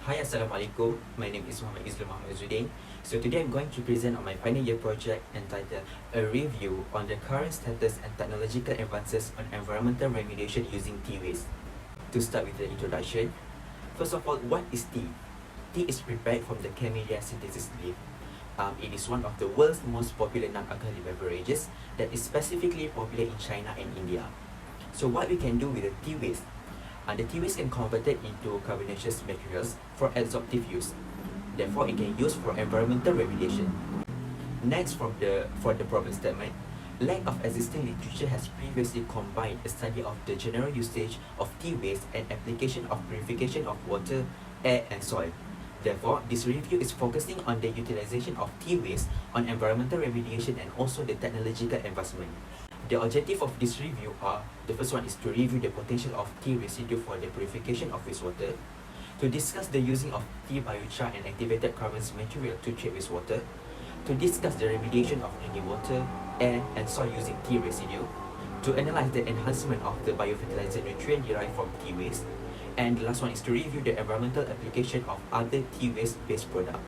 Hi, Assalamualaikum. My name is Izzul Izzudin. So today I'm going to present on my final year project entitled A Review on the Current Status and Technological Advances on Environmental Remediation Using Tea Waste. To start with the introduction, first of all, what is tea? Tea is prepared from the Camellia synthesis leaf. It is one of the world's most popular non-alcoholic beverages that is specifically popular in China and India. So what we can do with the tea waste? The tea waste can convert it into carbonaceous materials for adsorptive use. Therefore, it can use for environmental remediation. Next, for the problem statement, lack of existing literature has previously combined a study of the general usage of tea waste and application of purification of water, air, and soil. Therefore, this review is focusing on the utilization of tea waste on environmental remediation and also the technological advancement. The objective of this review are, the first one is to review the potential of tea residue for the purification of wastewater, to discuss the using of tea biochar and activated carbons material to treat wastewater, to discuss the remediation of drinking water, air, and soil using tea residue, to analyze the enhancement of the biofertilizer nutrient derived from tea waste, and the last one is to review the environmental application of other tea waste-based products.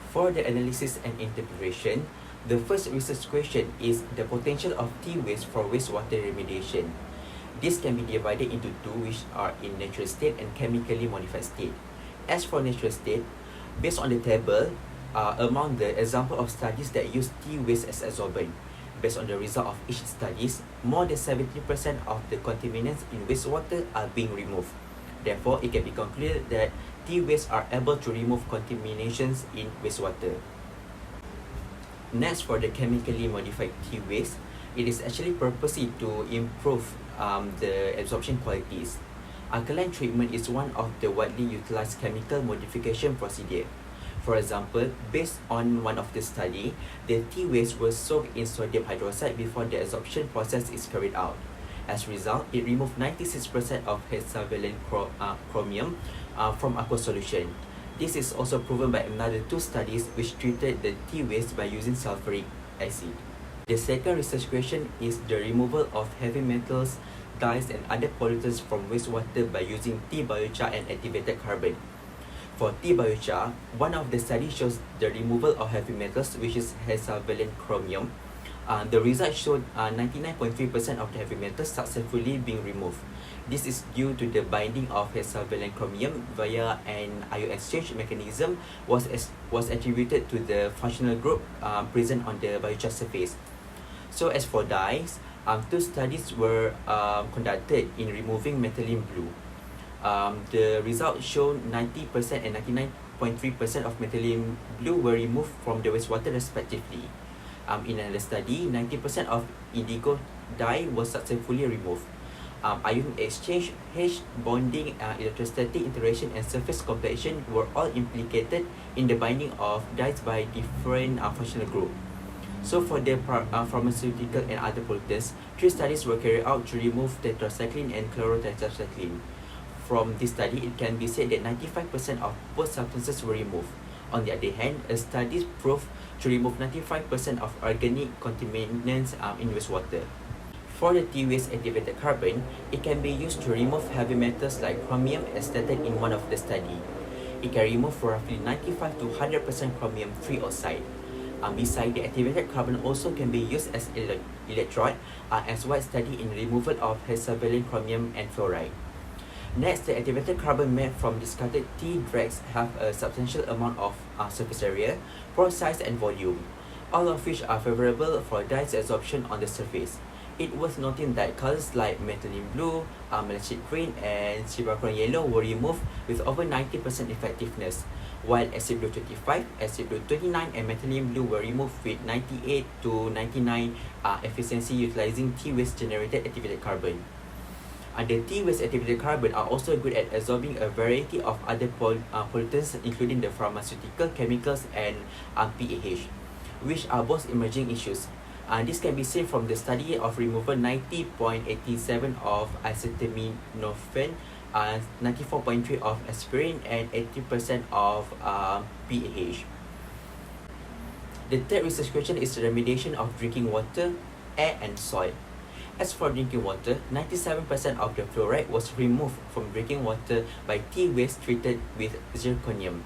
For the analysis and interpretation, the first research question is the potential of tea waste for wastewater remediation. This can be divided into two, which are in natural state and chemically modified state. As for natural state, based on the table, among the example of studies that use tea waste as adsorbent, based on the result of each studies, more than 70% of the contaminants in wastewater are being removed. Therefore, it can be concluded that tea waste are able to remove contaminations in wastewater. Next, for the chemically modified tea waste, it is actually purposely to improve the absorption qualities. Alkaline treatment is one of the widely utilized chemical modification procedure. For example, based on one of the study, the tea waste was soaked in sodium hydroxide before the absorption process is carried out. As a result, it removed 96% of hexavalent chromium from aqueous solution. This is also proven by another two studies which treated the tea waste by using sulfuric acid. The second research question is the removal of heavy metals, dyes, and other pollutants from wastewater by using tea biochar and activated carbon. For tea biochar, one of the studies shows the removal of heavy metals, which is hexavalent chromium. The result showed 99.3% of the heavy metals successfully being removed. This is due to the binding of hexavalent chromium via an ion exchange mechanism was attributed to the functional group present on the biochar surface. So as for dyes, two studies were conducted in removing methylene blue. The results showed 90% and 99.3% of methylene blue were removed from the wastewater respectively. In another study, 90% of indigo dye was successfully removed. Ion exchange, H bonding, electrostatic interaction, and surface completion were all implicated in the binding of dyes by different functional groups. So for the pharmaceutical and other pollutants, 3 studies were carried out to remove tetracycline and chlorotetracycline. From this study, it can be said that 95% of both substances were removed. On the other hand, a study proved to remove 95% of organic contaminants in wastewater. For the tea waste activated carbon, it can be used to remove heavy metals like chromium as stated in one of the study. It can remove roughly 95 to 100% chromium-free oxide. Besides, the activated carbon also can be used as electrode, as one study in removal of hexavalent chromium and fluoride. Next, the activated carbon made from discarded tea dregs have a substantial amount of surface area, pore size, and volume, all of which are favorable for dyes absorption on the surface. It worth noting that colors like methylene blue, melanchite green, and cibrachrome yellow were removed with over 90% effectiveness, while acid blue 25, acid blue 29, and methylene blue were removed with 98 to 99 efficiency utilizing tea waste generated activated carbon. The tea waste activated carbon are also good at absorbing a variety of other pollutants, including the pharmaceutical, chemicals, and PAH, which are both emerging issues. This can be seen from the study of removal 90.87 of acetaminophen, 94.3 of aspirin, and 80% of PAH. The third research question is the remediation of drinking water, air, and soil. As for drinking water, 97% of the fluoride was removed from drinking water by tea waste treated with zirconium.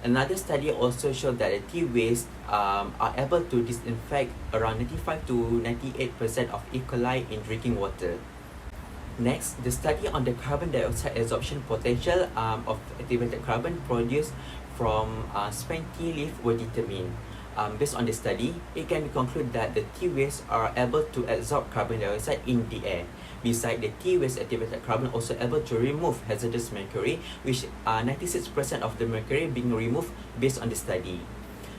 Another study also showed that the tea waste are able to disinfect around 95 to 98% of E. coli in drinking water. Next, the study on the carbon dioxide absorption potential of activated carbon produced from spent tea leaf were determined. Based on the study, it can be concluded that the tea waste are able to absorb carbon dioxide in the air. Besides, the tea waste activated carbon also able to remove hazardous mercury, which 96% of the mercury being removed based on the study.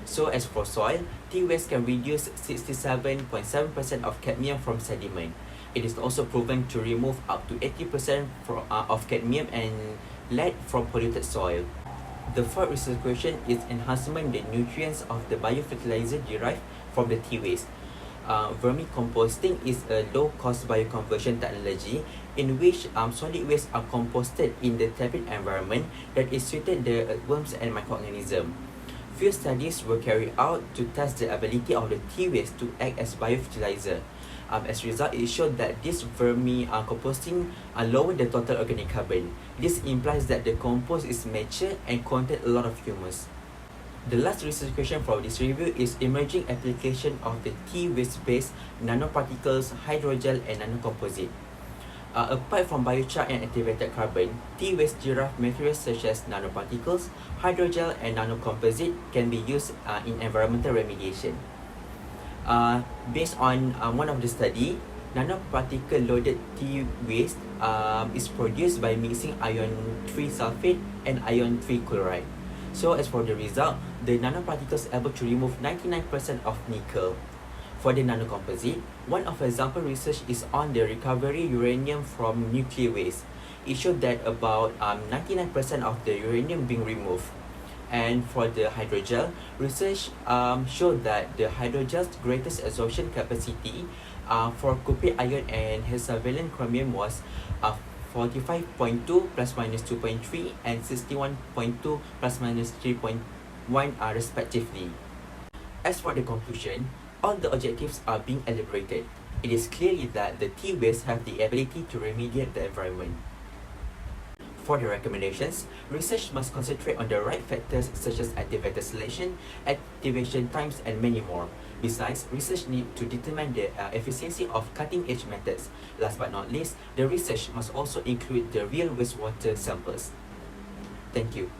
So as for soil, tea waste can reduce 67.7% of cadmium from sediment. It is also proven to remove up to 80% of cadmium and lead from polluted soil. The fourth research question is enhancement the nutrients of the biofertilizer derived from the tea waste. Vermicomposting is a low-cost bioconversion technology in which solid waste are composted in the tepid environment that is suited the worms and microorganisms. Few studies were carried out to test the ability of the tea waste to act as biofertilizer. As a result, it showed that this composting lowered the total organic carbon. This implies that the compost is mature and contains a lot of humus. The last research question for this review is emerging application of the tea waste-based nanoparticles, hydrogel, and nanocomposite. Apart from biochar and activated carbon, tea waste derived materials such as nanoparticles, hydrogel, and nanocomposite can be used in environmental remediation. Based on one of the study, nanoparticle loaded tea waste is produced by mixing iron 3 sulfate and iron 3 chloride. So as for the result, the nanoparticles able to remove 99% of nickel. For the nanocomposite, one of the example research is on the recovery uranium from nuclear waste. It showed that about 99% of the uranium being removed. And for the hydrogel, research showed that the hydrogel's greatest absorption capacity for cupric iron and hexavalent chromium was 45.2 plus minus 2.3 and 61.2 plus minus 3.1 respectively. As for the conclusion, all the objectives are being elaborated. It is clearly that the tea waste have the ability to remediate the environment. For the recommendations, research must concentrate on the right factors such as activator selection, activation times, and many more. Besides, research need to determine the efficiency of cutting-edge methods. Last but not least, the research must also include the real wastewater samples. Thank you.